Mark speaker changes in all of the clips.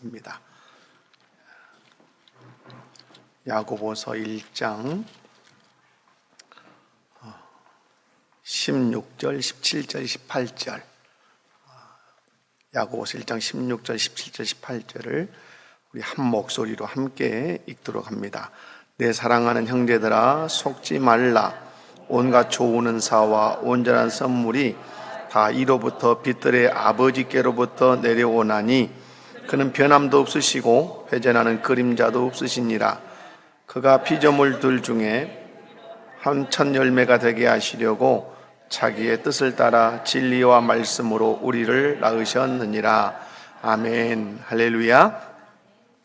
Speaker 1: 말씀입니다. 야고보서 1장 16절, 17절, 18절. 야고보서 1장 16절, 17절, 18절을 우리 한 목소리로 함께 읽도록 합니다. 내 사랑하는 형제들아, 속지 말라. 온갖 좋은 은사와 온전한 선물이 다 이로부터 빛들의 아버지께로부터 내려오나니 그는 변함도 없으시고 회전하는 그림자도 없으시니라. 그가 피조물들 중에 한 첫 열매가 되게 하시려고 자기의 뜻을 따라 진리와 말씀으로 우리를 낳으셨느니라. 아멘. 할렐루야.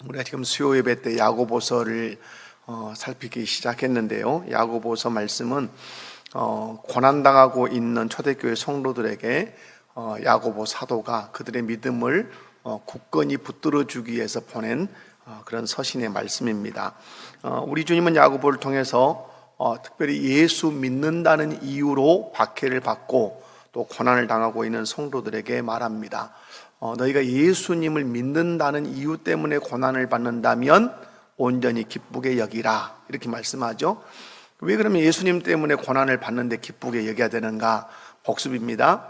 Speaker 1: 우리가 지금 수요 예배 때 야고보서를 살피기 시작했는데요. 야고보서 말씀은 고난당하고 있는 초대교회 성도들에게 야고보 사도가 그들의 믿음을 굳건히 붙들어 주기 위해서 보낸 그런 서신의 말씀입니다. 우리 주님은 야고보를 통해서 특별히 예수 믿는다는 이유로 박해를 받고 또 고난을 당하고 있는 성도들에게 말합니다. 너희가 예수님을 믿는다는 이유 때문에 고난을 받는다면 온전히 기쁘게 여기라, 이렇게 말씀하죠. 왜 그러면 예수님 때문에 고난을 받는데 기쁘게 여겨야 되는가? 복습입니다.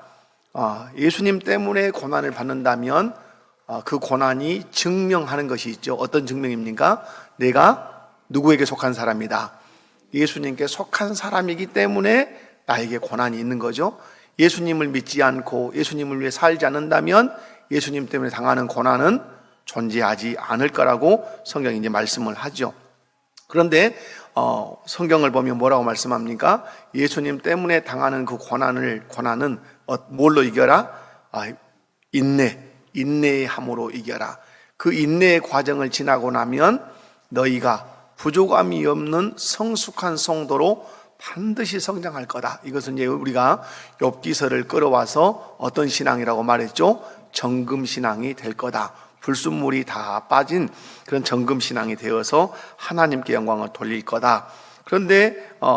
Speaker 1: 예수님 때문에 고난을 받는다면 그 고난이 증명하는 것이 있죠. 어떤 증명입니까? 내가 누구에게 속한 사람이다, 예수님께 속한 사람이기 때문에 나에게 고난이 있는 거죠. 예수님을 믿지 않고 예수님을 위해 살지 않는다면 예수님 때문에 당하는 고난은 존재하지 않을 거라고 성경이 이제 말씀을 하죠. 그런데 성경을 보면 뭐라고 말씀합니까? 예수님 때문에 당하는 그 고난은 뭘로 이겨라? 인내의 함으로 이겨라. 그 인내의 과정을 지나고 나면 너희가 부족함이 없는 성숙한 성도로 반드시 성장할 거다. 이것은 이제 우리가 욥기서를 끌어와서 어떤 신앙이라고 말했죠? 정금신앙이 될 거다. 불순물이 다 빠진 그런 정금신앙이 되어서 하나님께 영광을 돌릴 거다. 그런데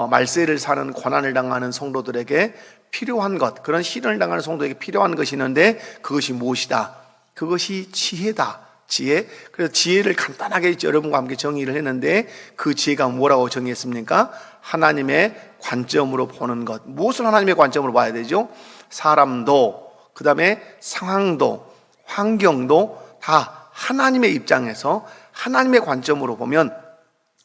Speaker 1: 말세를 사는 고난을 당하는 성도들에게 필요한 것, 그런 시련을 당하는 성도에게 필요한 것이 있는데 그것이 무엇이다? 그것이 지혜다. 지혜. 그래서 지혜를 간단하게 여러분과 함께 정의를 했는데 그 지혜가 뭐라고 정의했습니까? 하나님의 관점으로 보는 것. 무엇을 하나님의 관점으로 봐야 되죠? 사람도, 그 다음에 상황도, 환경도 다 하나님의 입장에서 하나님의 관점으로 보면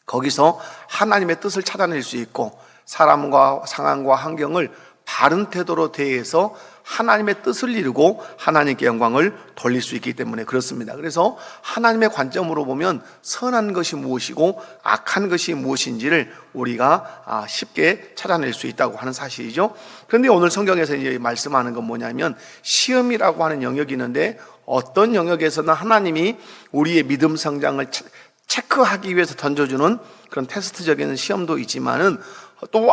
Speaker 1: 거기서 하나님의 뜻을 찾아낼 수 있고, 사람과 상황과 환경을 바른 태도로 대해서 하나님의 뜻을 이루고 하나님께 영광을 돌릴 수 있기 때문에 그렇습니다. 그래서 하나님의 관점으로 보면 선한 것이 무엇이고 악한 것이 무엇인지를 우리가 쉽게 찾아낼 수 있다고 하는 사실이죠. 그런데 오늘 성경에서 이제 말씀하는 건 뭐냐면 시험이라고 하는 영역이 있는데, 어떤 영역에서는 하나님이 우리의 믿음 성장을 체크하기 위해서 던져주는 그런 테스트적인 시험도 있지만은 또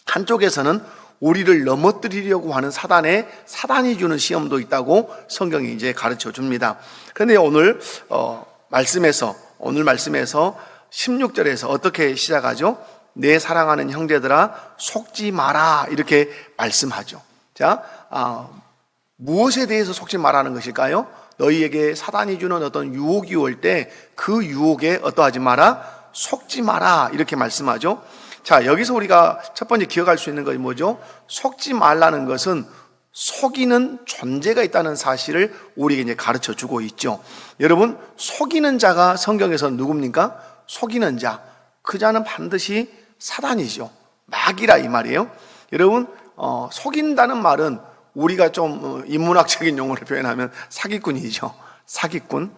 Speaker 1: 한쪽에서는 우리를 넘어뜨리려고 하는 사단이 주는 시험도 있다고 성경이 이제 가르쳐 줍니다. 그런데 오늘 말씀에서 16절에서 어떻게 시작하죠? 내 사랑하는 형제들아, 속지 마라, 이렇게 말씀하죠. 자, 무엇에 대해서 속지 말라는 것일까요? 너희에게 사단이 주는 어떤 유혹이 올 때 그 유혹에 어떠하지 마라? 속지 마라, 이렇게 말씀하죠. 자, 여기서 우리가 첫 번째 기억할 수 있는 것이 뭐죠? 속지 말라는 것은 속이는 존재가 있다는 사실을 우리에게 이제 가르쳐 주고 있죠. 여러분, 속이는 자가 성경에서 누굽니까? 속이는 자. 그 자는 반드시 사단이죠. 마귀라, 이 말이에요. 여러분, 속인다는 말은 우리가 좀 인문학적인 용어를 표현하면 사기꾼이죠. 사기꾼.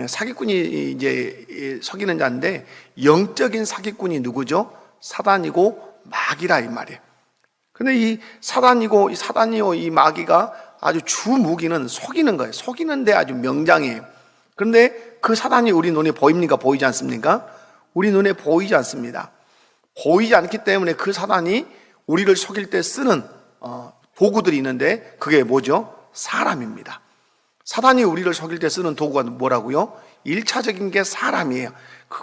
Speaker 1: 사기꾼이 이제 속이는 자인데, 영적인 사기꾼이 누구죠? 사단이고 마귀라, 이 말이에요. 근데 이 사단이요 이 마귀가 아주 주 무기는 속이는 거예요. 속이는데 아주 명장이에요. 그런데 그 사단이 우리 눈에 보입니까? 보이지 않습니까? 우리 눈에 보이지 않습니다. 보이지 않기 때문에 그 사단이 우리를 속일 때 쓰는 도구들이 있는데 그게 뭐죠? 사람입니다. 사단이 우리를 속일 때 쓰는 도구가 뭐라고요? 1차적인 게 사람이에요.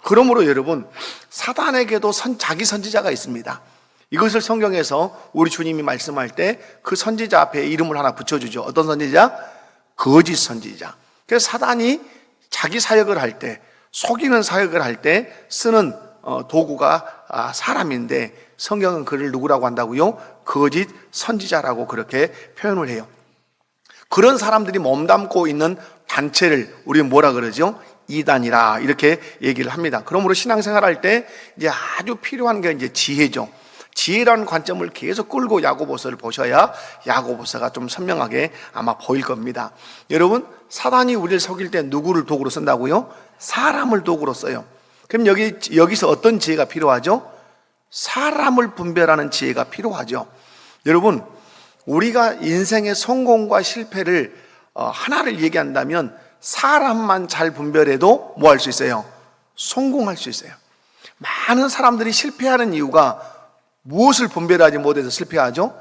Speaker 1: 그러므로 여러분, 사단에게도 자기 선지자가 있습니다. 이것을 성경에서 우리 주님이 말씀할 때 그 선지자 앞에 이름을 하나 붙여주죠. 어떤 선지자? 거짓 선지자. 그래서 사단이 자기 사역을 할 때, 속이는 사역을 할 때 쓰는 도구가 사람인데, 성경은 그를 누구라고 한다고요? 거짓 선지자라고 그렇게 표현을 해요. 그런 사람들이 몸담고 있는 단체를 우리는 뭐라 그러죠? 이단이라 이렇게 얘기를 합니다. 그러므로 신앙생활 할 때 이제 아주 필요한 게 이제 지혜죠. 지혜라는 관점을 계속 끌고 야고보서를 보셔야 야고보서가 좀 선명하게 아마 보일 겁니다. 여러분, 사단이 우리를 속일 때 누구를 도구로 쓴다고요? 사람을 도구로 써요. 그럼 여기서 어떤 지혜가 필요하죠? 사람을 분별하는 지혜가 필요하죠. 여러분, 우리가 인생의 성공과 실패를 하나를 얘기한다면 사람만 잘 분별해도 뭐 할 수 있어요? 성공할 수 있어요. 많은 사람들이 실패하는 이유가 무엇을 분별하지 못해서 실패하죠?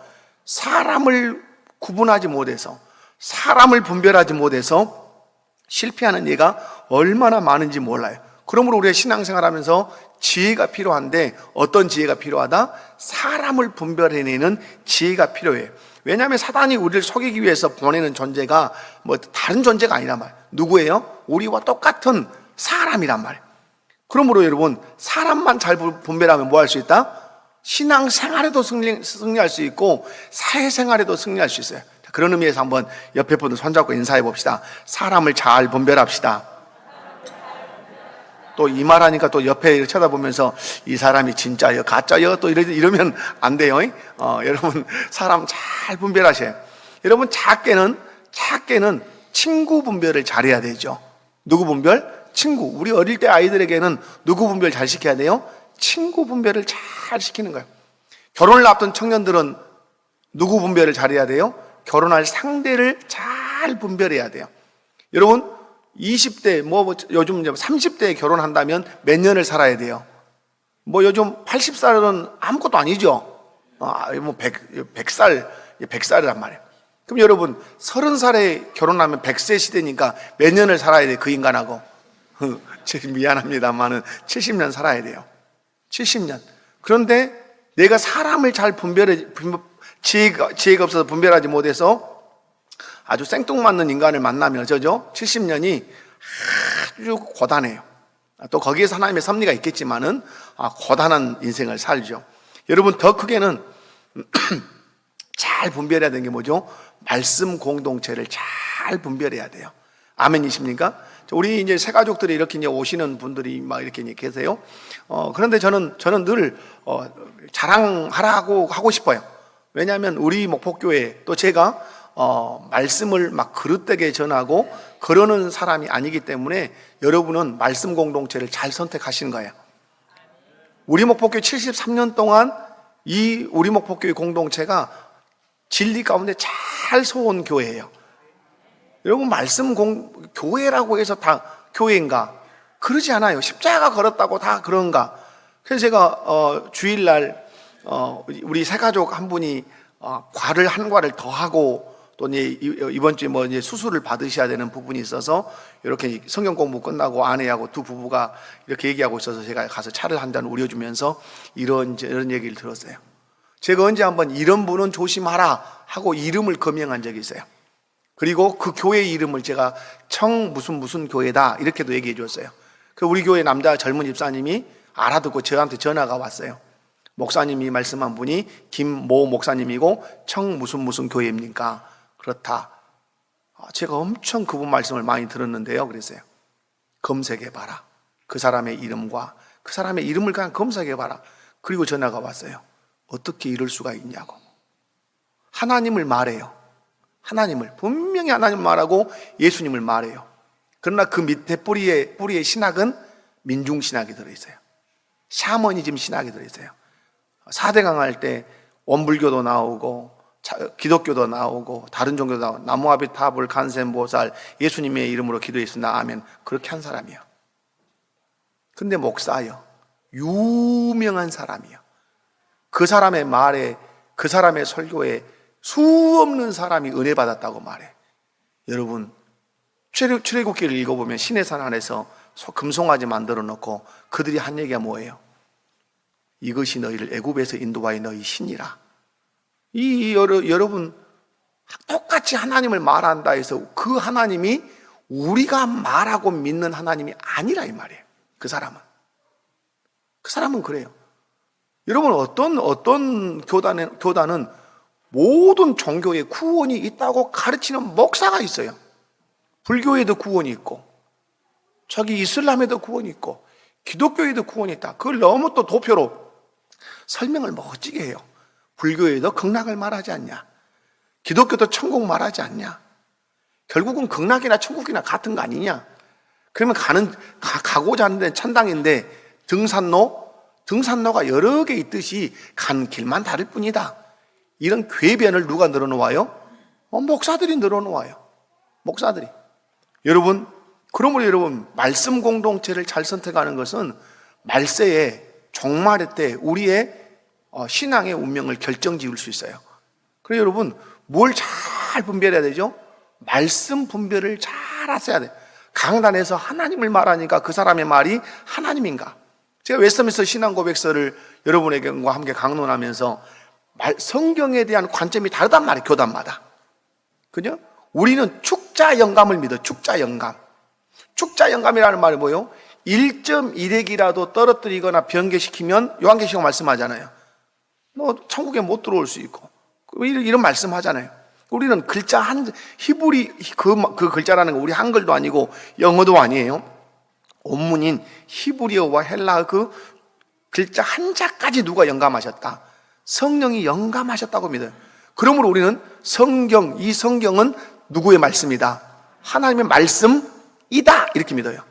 Speaker 1: 사람을 구분하지 못해서, 사람을 분별하지 못해서 실패하는 예가 얼마나 많은지 몰라요. 그러므로 우리가 신앙생활하면서 지혜가 필요한데, 어떤 지혜가 필요하다? 사람을 분별해내는 지혜가 필요해요. 왜냐하면 사단이 우리를 속이기 위해서 보내는 존재가 뭐 다른 존재가 아니란 말이에요. 누구예요? 우리와 똑같은 사람이란 말이에요. 그러므로 여러분, 사람만 잘 분별하면 뭐 할 수 있다? 신앙생활에도 승리할 수 있고 사회생활에도 승리할 수 있어요. 그런 의미에서 한번 옆에 분들 손잡고 인사해 봅시다. 사람을 잘 분별합시다. 또 이 말하니까 또 옆에 쳐다보면서 이 사람이 진짜요 가짜요 또 이러면 안 돼요. 여러분, 사람 잘 분별하셔요. 여러분, 작게는 친구 분별을 잘해야 되죠. 누구 분별? 친구. 우리 어릴 때 아이들에게는 누구 분별 잘 시켜야 돼요? 친구 분별을 잘 시키는 거예요. 결혼을 앞둔 청년들은 누구 분별을 잘해야 돼요? 결혼할 상대를 잘 분별해야 돼요. 여러분, 20대, 요즘 30대에 결혼한다면 몇 년을 살아야 돼요? 요즘 80살은 아무것도 아니죠. 100살이란 말이에요. 그럼 여러분, 30살에 결혼하면 100세 시대니까 몇 년을 살아야 돼요? 그 인간하고? 미안합니다만은 70년 살아야 돼요. 70년. 그런데 내가 사람을 잘 지혜가 없어서 분별하지 못해서 아주 생뚱맞는 인간을 만나면 어쩌죠? 70년이 아주 고단해요. 또 거기에서 하나님의 섭리가 있겠지만은 고단한 인생을 살죠. 여러분, 더 크게는 잘 분별해야 되는 게 뭐죠? 말씀 공동체를 잘 분별해야 돼요. 아멘이십니까? 우리 이제 새 가족들이 이렇게 이제 오시는 분들이 막 이렇게 계세요. 그런데 저는 늘 자랑하라고 하고 싶어요. 왜냐하면 우리 목포교회 또 제가 말씀을 막 그릇되게 전하고 그러는 사람이 아니기 때문에 여러분은 말씀 공동체를 잘 선택하시는 거예요. 우리 목포교회 73년 동안 이 우리 목포교회 공동체가 진리 가운데 잘 서온 교회예요. 여러분, 교회라고 해서 다 교회인가? 그러지 않아요. 십자가 걸었다고 다 그런가? 그래서 제가 주일날 우리 새 가족 한 분이 과를 한 과를 더 하고 또 이번 주에 이제 수술을 받으셔야 되는 부분이 있어서 이렇게 성경 공부 끝나고 아내하고 두 부부가 이렇게 얘기하고 있어서 제가 가서 차를 한 잔 우려주면서 이런 얘기를 들었어요. 제가 언제 한번 이런 분은 조심하라 하고 이름을 거명한 적이 있어요. 그리고 그 교회 이름을 제가 무슨 교회다 이렇게도 얘기해 줬어요. 그 우리 교회 남자 젊은 집사님이 알아듣고 저한테 전화가 왔어요. 목사님이 말씀한 분이 김모 목사님이고 무슨 교회입니까? 그렇다. 제가 엄청 그분 말씀을 많이 들었는데요. 그랬어요. 검색해봐라. 그 사람의 이름과 그 사람의 이름을 그냥 검색해봐라. 그리고 전화가 왔어요. 어떻게 이럴 수가 있냐고. 하나님을 말해요. 분명히 하나님을 말하고 예수님을 말해요. 그러나 그 밑에 뿌리의 신학은 민중신학이 들어있어요. 샤머니즘 신학이 들어있어요. 4대강 할 때 원불교도 나오고 기독교도 나오고 다른 종교도 나오고 나무아비 타불 간센보살 예수님의 이름으로 기도했습니다. 아멘. 그렇게 한 사람이에요. 근데 목사예요. 유명한 사람이에요. 그 사람의 말에, 그 사람의 설교에 수없는 사람이 은혜 받았다고 말해. 여러분, 출애굽기를 읽어보면 시내산 안에서 금송아지 만들어 놓고 그들이 한 얘기가 뭐예요? 이것이 너희를 애굽에서 인도하여 너희 신이라. 여러분, 똑같이 하나님을 말한다 해서 그 하나님이 우리가 말하고 믿는 하나님이 아니라 이 말이에요. 그 사람은 그래요. 여러분, 어떤 교단은 모든 종교에 구원이 있다고 가르치는 목사가 있어요. 불교에도 구원이 있고, 저기 이슬람에도 구원이 있고, 기독교에도 구원이 있다. 그걸 너무 또 도표로 설명을 멋지게 해요. 불교에도 극락을 말하지 않냐? 기독교도 천국 말하지 않냐? 결국은 극락이나 천국이나 같은 거 아니냐? 그러면 가고자 하는 데는 천당인데 등산로가 여러 개 있듯이 간 길만 다를 뿐이다. 이런 궤변을 누가 늘어놓아요? 목사들이 늘어놓아요. 목사들이. 그러므로 여러분, 말씀 공동체를 잘 선택하는 것은 말세에 종말의 때 우리의 신앙의 운명을 결정지을 수 있어요. 그래서 여러분, 뭘 잘 분별해야 되죠? 말씀 분별을 잘 하셔야 돼요. 강단에서 하나님을 말하니까 그 사람의 말이 하나님인가? 제가 웨스트민스터 신앙고백서를 여러분에게와 함께 강론하면서 성경에 대한 관점이 다르단 말이에요. 교단마다. 그죠? 우리는 축자 영감을 믿어요. 축자 영감. 축자 영감이라는 말이 뭐예요? 1.1핵이라도 떨어뜨리거나 변개시키면 요한계시록 말씀하잖아요. 너 천국에 못 들어올 수 있고 이런 말씀하잖아요. 우리는 글자 히브리 그 글자라는 거 우리 한글도 아니고 영어도 아니에요. 원문인 히브리어와 헬라어 그 글자 한자까지 누가 영감하셨다? 성령이 영감하셨다고 믿어요. 그러므로 우리는 이 성경은 누구의 말씀이다? 하나님의 말씀이다 이렇게 믿어요.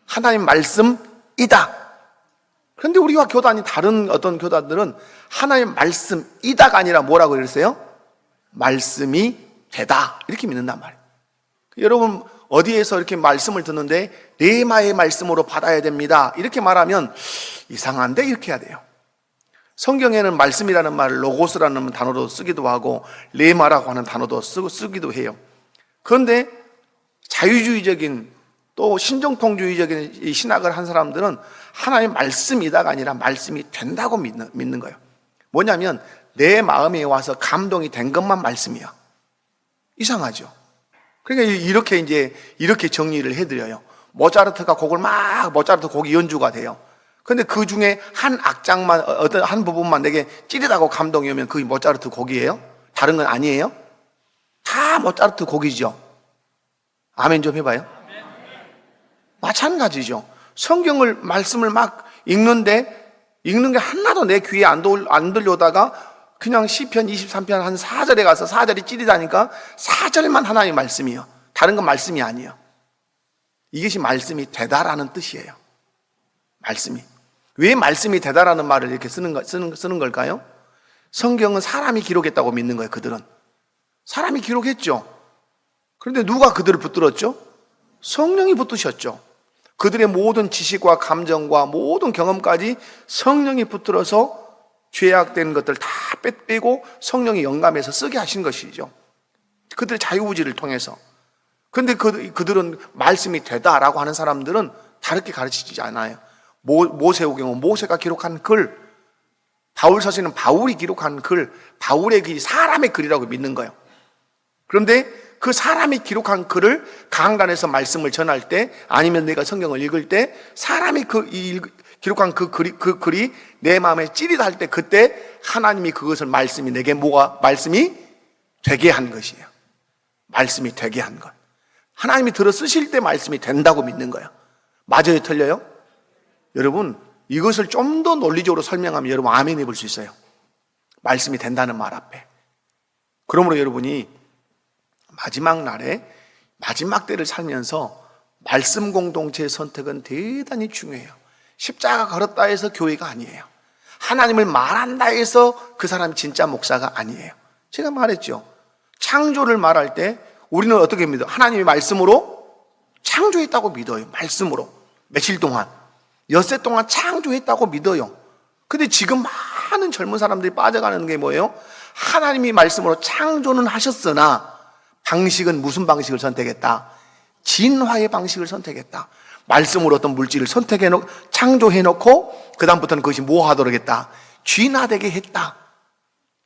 Speaker 1: 하나님의 말씀이다. 그런데 우리와 교단이 다른 어떤 교단들은 하나님의 말씀이다가 아니라 뭐라고 그랬어요? 말씀이 되다 이렇게 믿는단 말이에요. 여러분 어디에서 이렇게 말씀을 듣는데 레마의 말씀으로 받아야 됩니다 이렇게 말하면 이상한데 이렇게 해야 돼요. 성경에는 말씀이라는 말을 로고스라는 단어로 쓰기도 하고 레마라고 하는 단어도 쓰기도 해요. 그런데 자유주의적인 또 신정통주의적인 이 신학을 한 사람들은 하나님의 말씀이다가 아니라 말씀이 된다고 믿는 거예요. 뭐냐면 내 마음에 와서 감동이 된 것만 말씀이야. 이상하죠? 그러니까 이렇게 정리를 해드려요. 모차르트가 모차르트 곡이 연주가 돼요. 근데 그 중에 한 악장만, 어떤 한 부분만 내게 찌릿하고 감동이 오면 그게 모차르트 곡이에요? 다른 건 아니에요? 다 모차르트 곡이죠. 아멘 좀 해봐요. 마찬가지죠. 말씀을 막 읽는 게 하나도 내 귀에 안 들려오다가 그냥 시편 23편 한 4절에 가서 4절이 찌릿하니까 4절만 하나님의 말씀이에요. 다른 건 말씀이 아니에요. 이것이 말씀이 되다라는 뜻이에요. 말씀이. 왜 말씀이 되다라는 말을 이렇게 쓰는 걸까요? 성경은 사람이 기록했다고 믿는 거예요. 그들은. 사람이 기록했죠. 그런데 누가 그들을 붙들었죠? 성령이 붙드셨죠. 그들의 모든 지식과 감정과 모든 경험까지 성령이 붙들어서 죄악된 것들 다 빼고 성령이 영감해서 쓰게 하신 것이죠. 그들의 자유의지를 통해서. 그런데 그들은 말씀이 되다라고 하는 사람들은 다르게 가르치지 않아요. 모세오경은 모세가 기록한 글, 바울 서신은 바울이 기록한 글, 바울의 글이 사람의 글이라고 믿는 거예요. 그런데 그 사람이 기록한 글을 강단에서 말씀을 전할 때 아니면 내가 성경을 읽을 때 사람이 기록한 그 글이 내 마음에 찌릿할 때 그때 하나님이 그것을 말씀이 되게 한 것이에요. 말씀이 되게 한 것. 하나님이 들어 쓰실 때 말씀이 된다고 믿는 거예요. 맞아요? 틀려요? 여러분 이것을 좀 더 논리적으로 설명하면 여러분 아멘 해볼 수 있어요. 말씀이 된다는 말 앞에. 그러므로 여러분이 마지막 날에 마지막 때를 살면서 말씀 공동체의 선택은 대단히 중요해요. 십자가 걸었다 해서 교회가 아니에요. 하나님을 말한다 해서 그 사람이 진짜 목사가 아니에요. 제가 말했죠. 창조를 말할 때 우리는 어떻게 믿어요? 하나님의 말씀으로 창조했다고 믿어요. 말씀으로. 며칠 동안. 엿새 동안 창조했다고 믿어요. 근데 지금 많은 젊은 사람들이 빠져가는 게 뭐예요? 하나님이 말씀으로 창조는 하셨으나 방식은 무슨 방식을 선택했다? 진화의 방식을 선택했다. 말씀으로 어떤 물질을 창조해놓고 그 다음부터는 그것이 뭐 하도록 했다? 진화되게 했다.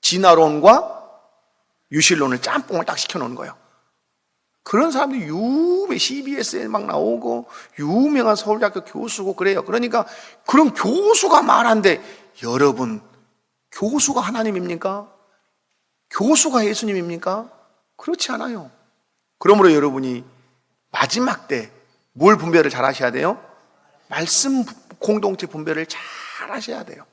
Speaker 1: 진화론과 유실론을 짬뽕을 딱 시켜놓은 거예요. 그런 사람들이 CBS에 막 나오고 유명한 서울대학교 교수고 그래요. 그러니까 그런 교수가 말한데, 여러분, 교수가 하나님입니까? 교수가 예수님입니까? 그렇지 않아요. 그러므로 여러분이 마지막 때 뭘 분별을 잘 하셔야 돼요? 말씀 공동체 분별을 잘 하셔야 돼요.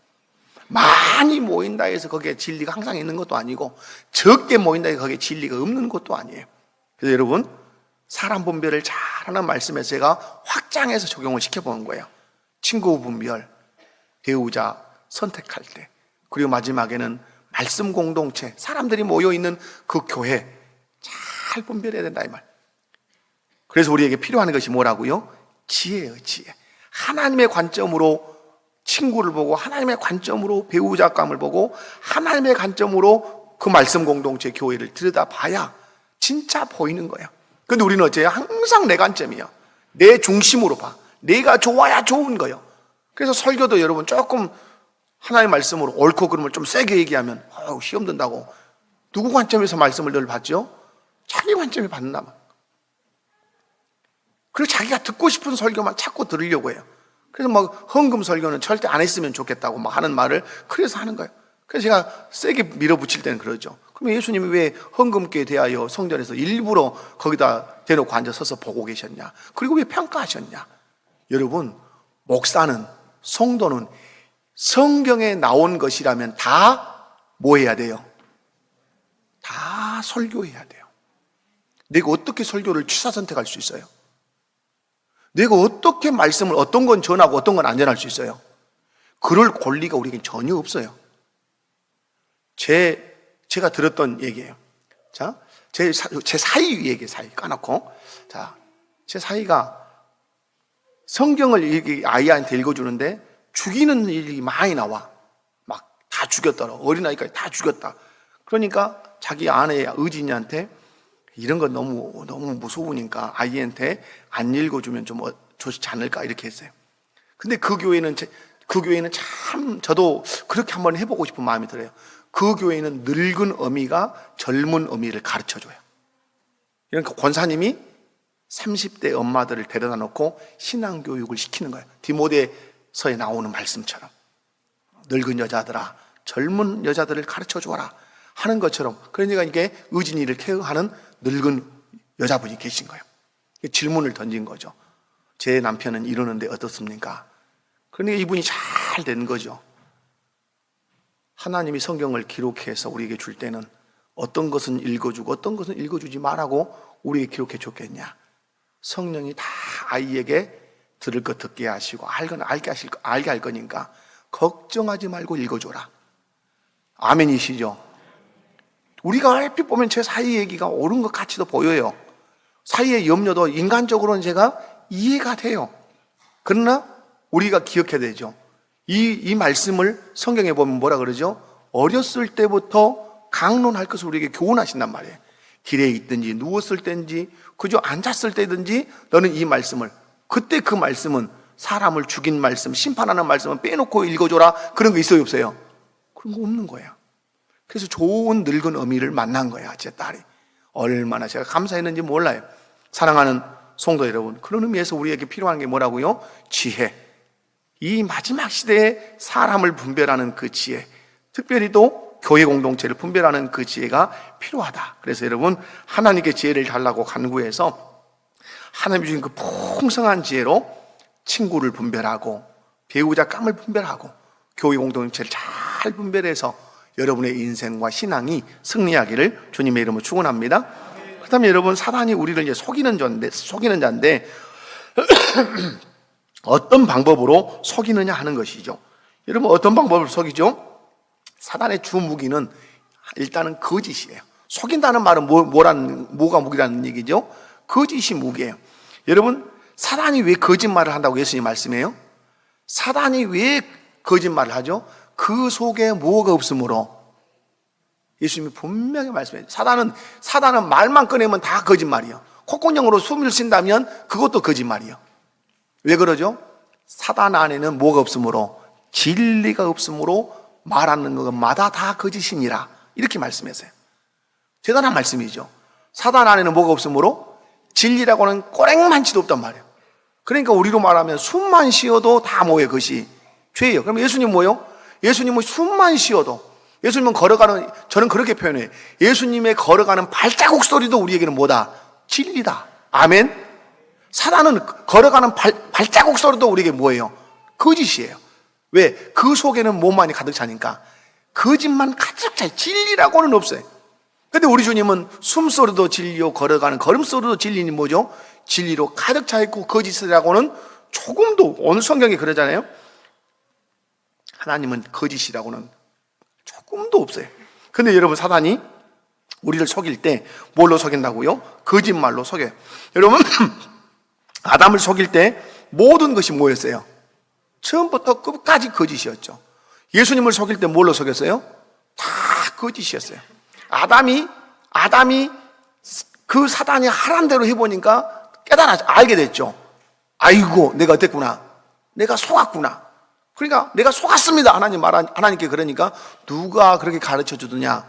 Speaker 1: 많이 모인다 해서 거기에 진리가 항상 있는 것도 아니고, 적게 모인다 해서 거기에 진리가 없는 것도 아니에요. 그래서 여러분, 사람 분별을 잘하는 말씀에서 제가 확장해서 적용을 시켜보는 거예요. 친구 분별, 배우자 선택할 때, 그리고 마지막에는 말씀 공동체, 사람들이 모여있는 그 교회 잘 분별해야 된다 이 말. 그래서 우리에게 필요한 것이 뭐라고요? 지혜예요, 지혜. 하나님의 관점으로 친구를 보고, 하나님의 관점으로 배우자감을 보고, 하나님의 관점으로 그 말씀 공동체 교회를 들여다봐야 진짜 보이는 거예요. 근데 우리는 어째요? 항상 내 관점이야. 내 중심으로 봐. 내가 좋아야 좋은 거예요. 그래서 설교도 여러분 조금 하나님의 말씀으로 옳고 그름을 좀 세게 얘기하면 시험 든다고. 누구 관점에서 말씀을 늘 받죠? 자기 관점에 받나 봐. 그리고 자기가 듣고 싶은 설교만 자꾸 들으려고 해요. 그래서 막 헌금 설교는 절대 안 했으면 좋겠다고 막 하는 말을 그래서 하는 거예요. 그래서 제가 세게 밀어붙일 때는 그러죠. 그럼 예수님이 왜 헌금께 대하여 성전에서 일부러 거기다 대놓고 앉아 서서 보고 계셨냐? 그리고 왜 평가하셨냐? 여러분, 목사는, 성도는 성경에 나온 것이라면 다 뭐 해야 돼요? 다 설교해야 돼요. 내가 어떻게 설교를 취사 선택할 수 있어요? 내가 어떻게 말씀을 어떤 건 전하고 어떤 건 안 전할 수 있어요? 그럴 권리가 우리에겐 전혀 없어요. 제가 들었던 얘기예요. 자, 제 사위 얘기, 사위 까놓고. 자, 제 사위가 성경을 아이한테 읽어주는데 죽이는 일이 많이 나와. 막 다 죽였더라. 어린아이까지 다 죽였다. 그러니까 자기 아내 의진이한테 이런 건 너무 무서우니까 아이한테 안 읽어주면 좀 좋지 않을까 이렇게 했어요. 근데 그 교회는 참 저도 그렇게 한번 해보고 싶은 마음이 들어요. 그 교회는 늙은 어미가 젊은 어미를 가르쳐줘요. 그러니까 권사님이 30대 엄마들을 데려다 놓고 신앙교육을 시키는 거예요. 디모데서에 나오는 말씀처럼 늙은 여자들아 젊은 여자들을 가르쳐줘라 하는 것처럼. 그러니까 이게 의진이를 케어하는 늙은 여자분이 계신 거예요. 질문을 던진 거죠. 제 남편은 이러는데 어떻습니까? 그러니까 이분이 잘 된 거죠. 하나님이 성경을 기록해서 우리에게 줄 때는 어떤 것은 읽어주고 어떤 것은 읽어주지 말라고 우리에게 기록해 줬겠냐? 성령이 다 아이에게 들을 것 듣게 하시고 알게 할 거니까 걱정하지 말고 읽어줘라. 아멘이시죠? 우리가 얼핏 보면 제 사위 얘기가 옳은 것 같이도 보여요. 사위의 염려도 인간적으로는 제가 이해가 돼요. 그러나 우리가 기억해야 되죠. 이 말씀을 성경에 보면 뭐라 그러죠? 어렸을 때부터 강론할 것을 우리에게 교훈하신단 말이에요. 길에 있든지 누웠을 때든지 그저 앉았을 때든지 너는 이 말씀을, 그때 그 말씀은 사람을 죽인 말씀, 심판하는 말씀은 빼놓고 읽어줘라. 그런 거 있어요, 없어요? 그런 거 없는 거야. 그래서 좋은 늙은 어미를 만난 거야, 제 딸이. 얼마나 제가 감사했는지 몰라요. 사랑하는 성도 여러분, 그런 의미에서 우리에게 필요한 게 뭐라고요? 지혜. 이 마지막 시대에 사람을 분별하는 그 지혜, 특별히 또 교회 공동체를 분별하는 그 지혜가 필요하다. 그래서 여러분, 하나님께 지혜를 달라고 간구해서 하나님이 주신 그 풍성한 지혜로 친구를 분별하고 배우자 깜을 분별하고 교회 공동체를 잘 분별해서 여러분의 인생과 신앙이 승리하기를 주님의 이름으로 축원합니다. 그다음에 여러분, 사단이 우리를 이제 속이는 자인데 어떤 방법으로 속이느냐 하는 것이죠. 여러분, 어떤 방법으로 속이죠? 사단의 주 무기는 일단은 거짓이에요. 속인다는 말은 뭐가 무기라는 얘기죠? 거짓이 무기예요. 여러분, 사단이 왜 거짓말을 한다고 예수님이 말씀해요? 사단이 왜 거짓말을 하죠? 그 속에 뭐가 없으므로. 예수님이 분명히 말씀해요. 사단은 말만 꺼내면 다 거짓말이에요. 콧구멍으로 숨을 쉰다면 그것도 거짓말이에요. 왜 그러죠? 사단 안에는 뭐가 없으므로, 진리가 없으므로 말하는 것마다 다 거짓이니라. 이렇게 말씀하세요. 대단한 말씀이죠. 사단 안에는 뭐가 없으므로? 진리라고는 꼬랭만치도 없단 말이에요. 그러니까 우리로 말하면 숨만 쉬어도 다 뭐예요? 그것이 죄예요. 그럼 예수님 뭐예요? 예수님은 숨만 쉬어도, 예수님은 걸어가는, 저는 그렇게 표현해요. 예수님의 걸어가는 발자국 소리도 우리에게는 뭐다? 진리다. 아멘. 사단은 걸어가는 발자국 소리도 우리에게 뭐예요? 거짓이에요. 왜? 그 속에는 뭐만이 가득 차니까. 거짓만 가득 차요. 진리라고는 없어요. 근데 우리 주님은 숨소리도 진리요, 걸어가는 걸음소리도 진리니 뭐죠? 진리로 가득 차 있고 거짓이라고는 조금도, 오늘 성경에 그러잖아요. 하나님은 거짓이라고는 조금도 없어요. 근데 여러분, 사단이 우리를 속일 때 뭘로 속인다고요? 거짓말로 속여요. 여러분, 아담을 속일 때 모든 것이 뭐였어요? 처음부터 끝까지 거짓이었죠. 예수님을 속일 때 뭘로 속였어요? 다 거짓이었어요. 아담이 그 사단이 하란 대로 해보니까 알게 됐죠. 아이고, 내가 어땠구나. 내가 속았구나. 그러니까 내가 속았습니다. 하나님께 그러니까 누가 그렇게 가르쳐 주더냐.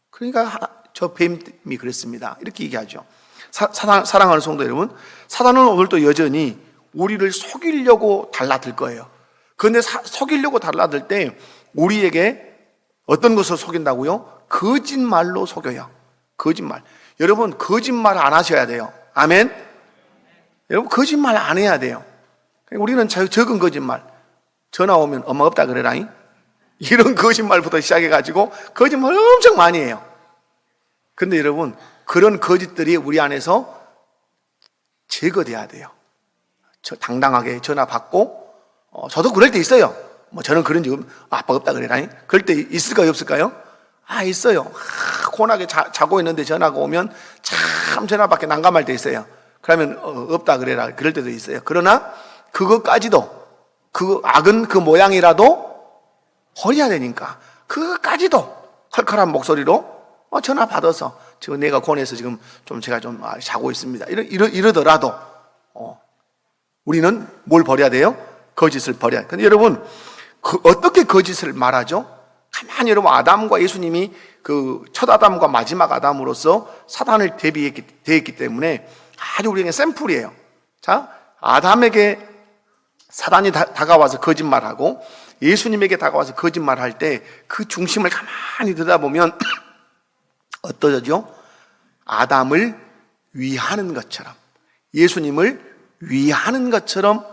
Speaker 1: 그러니까 저 뱀이 그랬습니다. 이렇게 얘기하죠. 사랑하는 성도 여러분, 사단은 오늘도 여전히 우리를 속이려고 달라들 거예요. 그런데 속이려고 달라들 때 우리에게 어떤 것을 속인다고요? 거짓말로 속여요. 거짓말. 여러분, 거짓말 안 하셔야 돼요. 아멘. 여러분, 거짓말 안 해야 돼요. 우리는 적은 거짓말. 전화 오면 엄마 없다 그래라잉. 이런 거짓말부터 시작해가지고 거짓말 엄청 많이 해요. 근데 여러분, 그런 거짓들이 우리 안에서 제거돼야 돼요. 당당하게 전화 받고, 저도 그럴 때 있어요. 저는 그런 적, 아빠가 없다 그래라잉. 그럴 때 있을까요, 없을까요? 있어요. 고나게 자고 있는데 전화가 오면 참 전화밖에 난감할 때 있어요. 그러면 없다 그래라. 그럴 때도 있어요. 그러나 그것까지도, 그 악은 그 모양이라도 버려야 되니까 그것까지도 컬컬한 목소리로 전화 받아서 지금 내가 권해서 지금 제가 좀 자고 있습니다. 이러더라도 우리는 뭘 버려야 돼요? 거짓을 버려야 돼요. 근데 여러분, 어떻게 거짓을 말하죠? 가만히 여러분, 아담과 예수님이 그 첫 아담과 마지막 아담으로서 사단을 대했기 때문에 아주 우리에게 샘플이에요. 자, 아담에게 사단이 다가와서 거짓말하고 예수님에게 다가와서 거짓말할 때 그 중심을 가만히 들여다보면 어떠죠? 아담을 위하는 것처럼, 예수님을 위하는 것처럼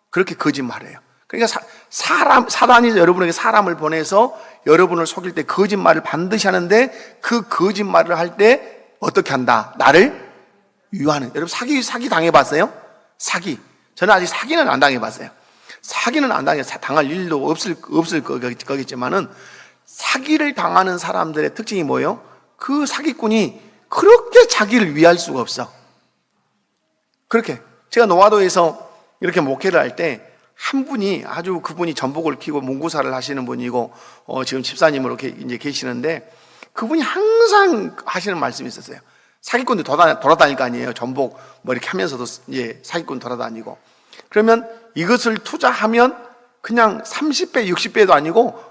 Speaker 1: 그렇게 거짓말해요. 그러니까 사단이 여러분에게 사람을 보내서 여러분을 속일 때 거짓말을 반드시 하는데, 그 거짓말을 할 때 어떻게 한다? 나를 위하는. 여러분, 사기 당해봤어요? 사기. 저는 아직 사기는 안 당해봤어요. 사기는 안 당할 일도 없을 거겠지만은, 사기를 당하는 사람들의 특징이 뭐예요? 그 사기꾼이 그렇게 자기를 위할 수가 없어. 그렇게. 제가 노화도에서 이렇게 목회를 할 때, 한 분이 그분이 전복을 키고 문구사를 하시는 분이고, 지금 집사님으로 이제 계시는데, 그분이 항상 하시는 말씀이 있었어요. 사기꾼들 돌아다닐 거 아니에요. 전복 이렇게 하면서도 이제 사기꾼 돌아다니고. 그러면 이것을 투자하면 그냥 30배, 60배도 아니고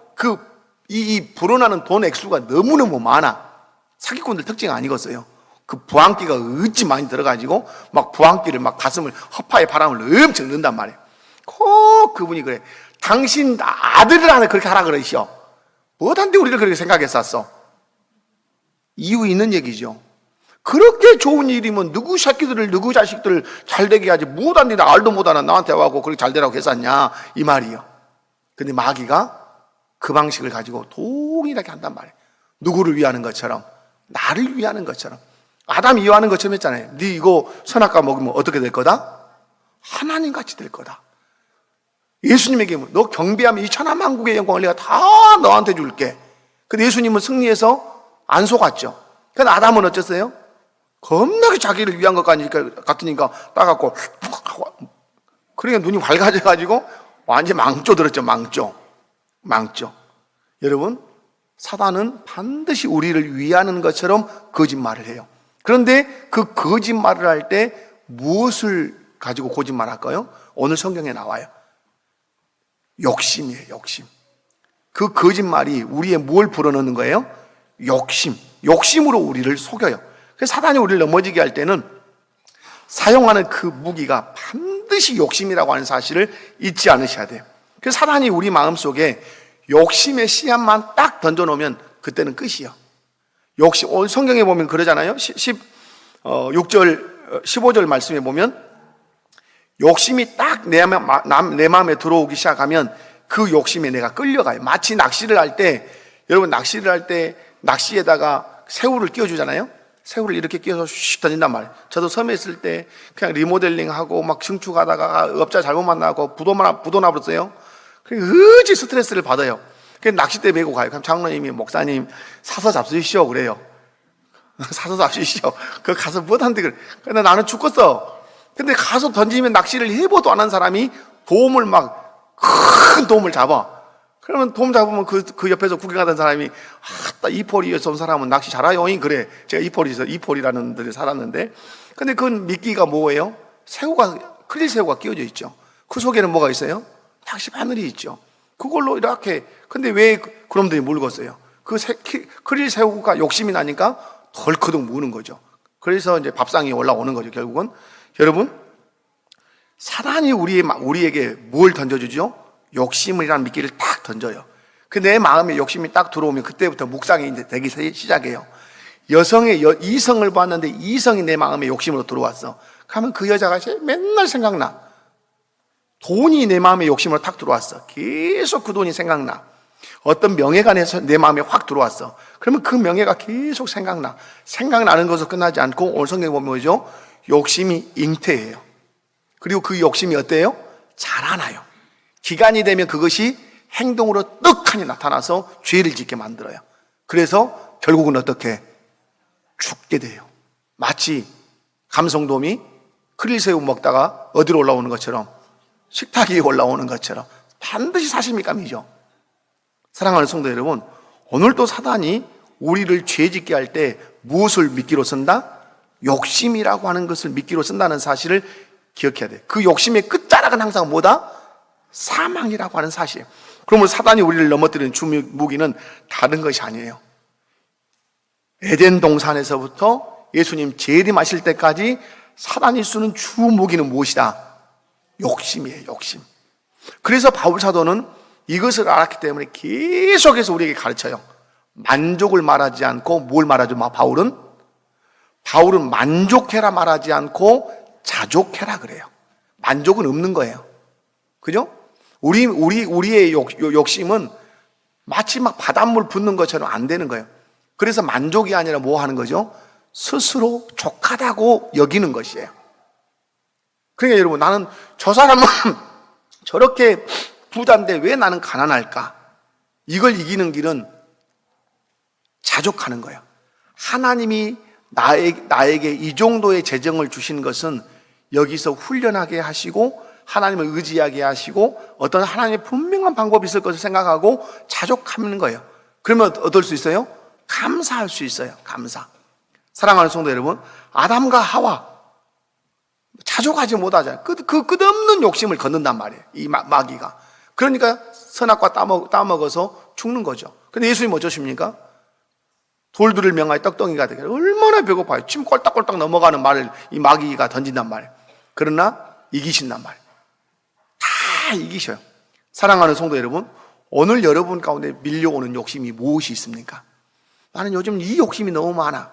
Speaker 1: 이 불어나는 돈 액수가 너무너무 많아. 사기꾼들 특징 아니겠어요? 그 부항기가 어찌 많이 들어가지고 막 부항기를 막 가슴을, 허파에 바람을 엄청 넣는단 말이에요. 꼭 그분이 그래. 당신 아들을 하나 그렇게 하라 그러시오. 뭐한테 우리를 그렇게 생각했었어? 이유 있는 얘기죠. 그렇게 좋은 일이면 누구 새끼들을, 누구 자식들을 잘 되게 하지, 못한 일을 알도 못하는 나한테 와고 그렇게 잘 되라고 했었냐, 이 말이요. 근데 마귀가 그 방식을 가지고 동일하게 한단 말이에요. 누구를 위하는 것처럼, 나를 위하는 것처럼. 아담이 위하는 것처럼 했잖아요. 네 이거 선악과 먹으면 어떻게 될 거다? 하나님 같이 될 거다. 예수님에게 너 경배하면 이 천하만국의 영광을 내가 다 너한테 줄게. 근데 예수님은 승리해서 안 속았죠. 근데 아담은 어쨌어요? 겁나게 자기를 위한 것 같으니까 따갖고, 그러니까 눈이 밝아져가지고 완전 망조 들었죠. 망조. 여러분, 사단은 반드시 우리를 위하는 것처럼 거짓말을 해요. 그런데 그 거짓말을 할 때 무엇을 가지고 거짓말할까요? 오늘 성경에 나와요. 욕심이에요. 욕심. 그 거짓말이 우리의 뭘 불어넣는 거예요? 욕심으로 우리를 속여요. 그래서 사단이 우리를 넘어지게 할 때는 사용하는 그 무기가 반드시 욕심이라고 하는 사실을 잊지 않으셔야 돼요. 그래서 사단이 우리 마음속에 욕심의 씨앗만 딱 던져놓으면 그때는 끝이에요. 욕심, 성경에 보면 그러잖아요. 6절, 15절 말씀에 보면 욕심이 딱 내 마음에 들어오기 시작하면 그 욕심에 내가 끌려가요. 마치 낚시를 할 때, 여러분 낚시를 할 때 낚시에다가 새우를 끼워주잖아요. 새우를 이렇게 끼워서 슉 던진단 말이에요. 저도 섬에 있을 때 그냥 리모델링하고 막 증축하다가 업자 잘못 만나고 부도 나버렸어요. 어찌 스트레스를 받아요. 그래서 낚싯대 메고 가요. 그럼 장로님이 목사님 사서 잡수시오 그래요. 사서 잡수시오. 그 가서 못한데 그래. 근데 나는 죽겠어. 근데 가서 던지면 낚시를 해보도 안 한 사람이 도움을 큰 도움을 잡아. 그러면 도움 잡으면 그 옆에서 구경하던 사람이 이포리에서 온 사람은 낚시 잘해요. 그래. 제가 이포리라는 데를 살았는데. 근데 그건 미끼가 뭐예요? 크릴 새우가 끼워져 있죠. 그 속에는 뭐가 있어요? 낚시 바늘이 있죠. 그걸로 이렇게. 근데 왜 그놈들이 물었어요? 크릴 새우가 욕심이 나니까 덜커덕 무는 거죠. 그래서 이제 밥상이 올라오는 거죠, 결국은. 여러분, 사단이 우리에게 뭘 던져주죠? 욕심이라는 미끼를 딱 던져요. 내 마음에 욕심이 딱 들어오면 그때부터 묵상이 이제 되기 시작해요. 이성을 봤는데 이성이 내 마음에 욕심으로 들어왔어. 그러면 그 여자가 맨날 생각나. 돈이 내 마음에 욕심으로 탁 들어왔어. 계속 그 돈이 생각나. 어떤 명예가 내 마음에 확 들어왔어. 그러면 그 명예가 계속 생각나. 생각나는 것으로 끝나지 않고 오늘 성경에 보면 뭐죠? 욕심이 잉태해요. 그리고 그 욕심이 어때요? 자라나요. 기간이 되면 그것이 행동으로 떡하니 나타나서 죄를 짓게 만들어요. 그래서 결국은 어떻게? 죽게 돼요. 마치 감성돔이 크릴새우 먹다가 어디로 올라오는 것처럼, 식탁 위에 올라오는 것처럼 반드시 사실미감이죠. 사랑하는 성도 여러분, 오늘도 사단이 우리를 죄짓게 할 때 무엇을 미끼로 쓴다? 욕심이라고 하는 것을 미끼로 쓴다는 사실을 기억해야 돼. 그 욕심의 끝자락은 항상 뭐다? 사망이라고 하는 사실. 그러면 사단이 우리를 넘어뜨리는 주 무기는 다른 것이 아니에요. 에덴 동산에서부터 예수님 재림하실 때까지 사단이 쓰는 주 무기는 무엇이다? 욕심이에요, 욕심. 그래서 바울 사도는 이것을 알았기 때문에 계속해서 우리에게 가르쳐요. 만족을 말하지 않고 뭘 말하죠? 바울은 만족해라 말하지 않고 자족해라 그래요. 만족은 없는 거예요. 그죠? 우리의 욕심은 마치 바닷물 붓는 것처럼 안 되는 거예요. 그래서 만족이 아니라 뭐 하는 거죠? 스스로 족하다고 여기는 것이에요. 그러니까 여러분, 나는 저 사람은 저렇게 부자인데 왜 나는 가난할까? 이걸 이기는 길은 자족하는 거예요. 하나님이 나에게 이 정도의 재정을 주신 것은 여기서 훈련하게 하시고 하나님을 의지하게 하시고 어떤 하나님의 분명한 방법이 있을 것을 생각하고 자족하는 거예요. 그러면 어떨 수 있어요? 감사할 수 있어요. 감사. 사랑하는 성도 여러분, 아담과 하와 자족하지 못하잖아요. 그 끝없는 욕심을 걷는단 말이에요. 이 마귀가. 그러니까 선악과 따먹어서 죽는 거죠. 근데 예수님 어쩌십니까? 돌들을 명하여 떡덩이가 되게 얼마나 배고파요. 침 꼴딱꼴딱 넘어가는 말을 이 마귀가 던진단 말이에요. 그러나 이기신단 말이에요. 다 이기셔요. 사랑하는 성도 여러분, 오늘 여러분 가운데 밀려오는 욕심이 무엇이 있습니까? 나는 요즘 이 욕심이 너무 많아.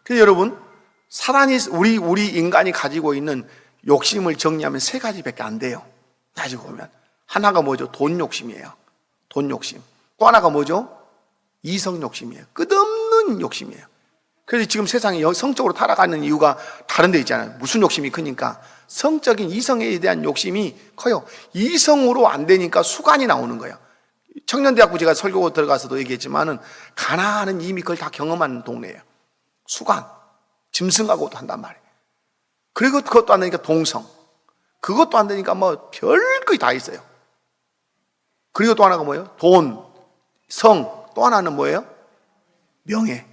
Speaker 1: 그래서 여러분, 사단이 우리 인간이 가지고 있는 욕심을 정리하면 세 가지밖에 안 돼요. 가지고 보면 하나가 뭐죠? 돈 욕심이에요. 돈 욕심. 또 하나가 뭐죠? 이성 욕심이에요. 끝없는 욕심이에요. 그래서 지금 세상이 성적으로 타락하는 이유가 다른 데 있잖아요. 무슨 욕심이 크니까 성적인 이성에 대한 욕심이 커요. 이성으로 안 되니까 수간이 나오는 거예요. 청년대학부 제가 설교 들어가서도 얘기했지만은 가나안은 이미 그걸 다 경험하는 동네예요. 수간, 짐승하고도 한단 말이에요. 그리고 그것도 안 되니까 동성, 그것도 안 되니까 별거이 다 있어요. 그리고 또 하나가 뭐예요? 돈, 성, 또 하나는 뭐예요? 명예.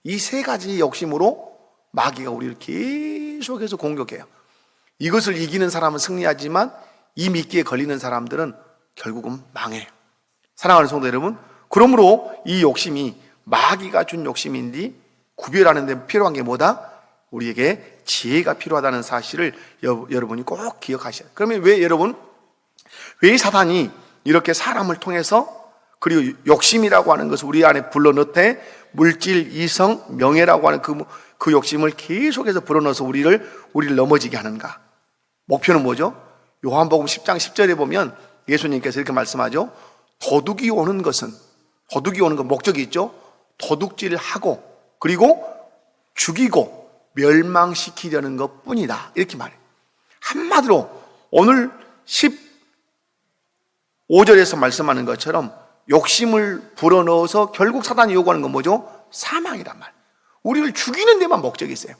Speaker 1: 이 세 가지 욕심으로 마귀가 우리를 계속해서 공격해요. 이것을 이기는 사람은 승리하지만 이 미끼에 걸리는 사람들은 결국은 망해요. 사랑하는 성도 여러분, 그러므로 이 욕심이 마귀가 준 욕심인지 구별하는 데 필요한 게 뭐다? 우리에게 지혜가 필요하다는 사실을 여러분이 꼭 기억하셔야 돼요. 그러면 왜 사단이 이렇게 사람을 통해서, 그리고 욕심이라고 하는 것을 우리 안에 불러넣되 물질, 이성, 명예라고 하는 그 욕심을 계속해서 불어넣어서 우리를 넘어지게 하는가? 목표는 뭐죠? 요한복음 10장 10절에 보면 예수님께서 이렇게 말씀하죠. 도둑이 오는 것 목적이 있죠. 도둑질하고 그리고 죽이고 멸망시키려는 것 뿐이다, 이렇게 말해요. 한마디로 오늘 15절에서 말씀하는 것처럼 욕심을 불어넣어서 결국 사단이 요구하는 건 뭐죠? 사망이란 말. 우리를 죽이는 데만 목적이 있어요.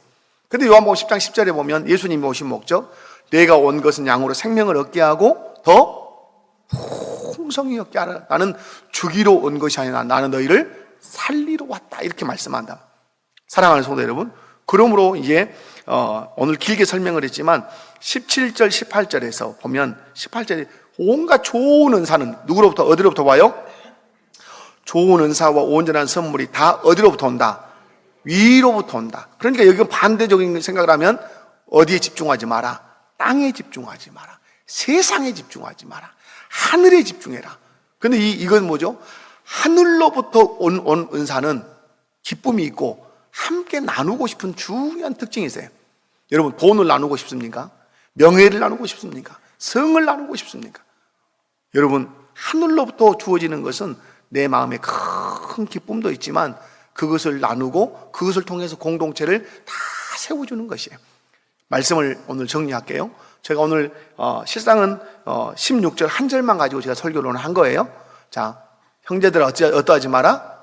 Speaker 1: 근데 요한복음 10장 10절에 보면 예수님이 오신 목적, 내가 온 것은 양으로 생명을 얻게 하고 더 풍성히 얻게 하라. 나는 죽이러 온 것이 아니라 나는 너희를 살리러 왔다, 이렇게 말씀한다. 사랑하는 성도 여러분, 그러므로 이제 오늘 길게 설명을 했지만 17절 18절에서 보면 18절에 온갖 좋은 은사는 누구로부터 어디로부터 와요? 좋은 은사와 온전한 선물이 다 어디로부터 온다? 위로부터 온다. 그러니까 여기 반대적인 생각을 하면 어디에 집중하지 마라? 땅에 집중하지 마라. 세상에 집중하지 마라. 하늘에 집중해라. 근데 이건 뭐죠? 하늘로부터 온 은사는 기쁨이 있고 함께 나누고 싶은 중요한 특징이 있어요. 여러분, 돈을 나누고 싶습니까? 명예를 나누고 싶습니까? 성을 나누고 싶습니까? 여러분, 하늘로부터 주어지는 것은 내 마음에 큰 기쁨도 있지만 그것을 나누고 그것을 통해서 공동체를 다 세워주는 것이에요. 말씀을 오늘 정리할게요. 제가 오늘 실상은 16절 한 절만 가지고 제가 설교를 한 거예요. 자, 형제들아 어떠하지 마라?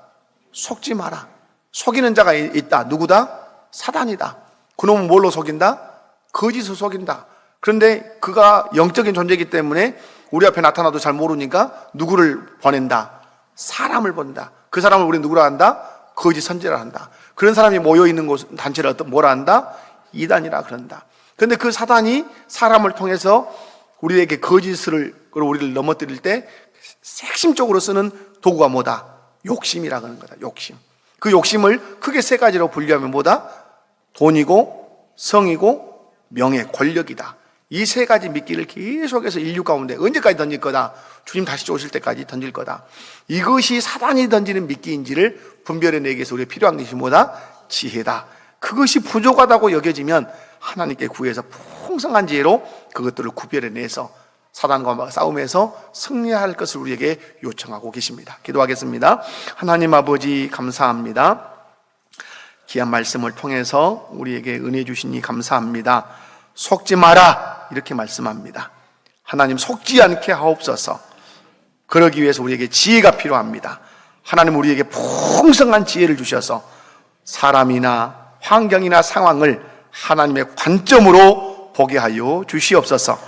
Speaker 1: 속지 마라. 속이는 자가 있다. 누구다? 사단이다. 그놈은 뭘로 속인다? 거짓으로 속인다. 그런데 그가 영적인 존재이기 때문에 우리 앞에 나타나도 잘 모르니까 누구를 보낸다? 사람을 본다. 그 사람을 우리 누구라 한다? 거짓 선지라 한다. 그런 사람이 모여있는 곳, 단체를 뭐라 한다? 이단이라 그런다. 그런데 그 사단이 사람을 통해서 우리에게 거짓을, 우리를 넘어뜨릴 때 핵심적으로 쓰는 도구가 뭐다? 욕심이라 그러는 거다. 욕심. 그 욕심을 크게 세 가지로 분류하면 뭐다? 돈이고 성이고 명예, 권력이다. 이 세 가지 미끼를 계속해서 인류 가운데 언제까지 던질 거다? 주님 다시 오실 때까지 던질 거다. 이것이 사단이 던지는 미끼인지를 분별해내기 위해서 우리가 필요한 것이 뭐다? 지혜다. 그것이 부족하다고 여겨지면 하나님께 구해서 풍성한 지혜로 그것들을 구별해내서 사단과 싸움에서 승리할 것을 우리에게 요청하고 계십니다. 기도하겠습니다. 하나님 아버지, 감사합니다. 귀한 말씀을 통해서 우리에게 은혜 주시니 감사합니다. 속지 마라, 이렇게 말씀합니다. 하나님, 속지 않게 하옵소서. 그러기 위해서 우리에게 지혜가 필요합니다. 하나님, 우리에게 풍성한 지혜를 주셔서 사람이나 환경이나 상황을 하나님의 관점으로 보게 하여 주시옵소서.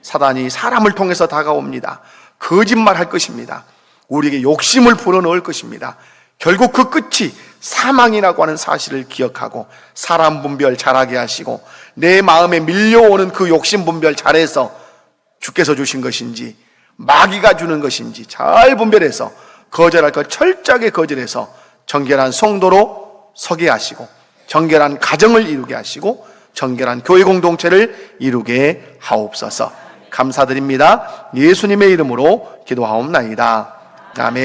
Speaker 1: 사단이 사람을 통해서 다가옵니다. 거짓말할 것입니다. 우리에게 욕심을 불어넣을 것입니다. 결국 그 끝이 사망이라고 하는 사실을 기억하고 사람 분별 잘하게 하시고 내 마음에 밀려오는 그 욕심 분별 잘해서 주께서 주신 것인지 마귀가 주는 것인지 잘 분별해서 거절할 것 철저하게 거절해서 정결한 성도로 서게 하시고 정결한 가정을 이루게 하시고 정결한 교회 공동체를 이루게 하옵소서. 감사드립니다. 예수님의 이름으로 기도하옵나이다. 아멘.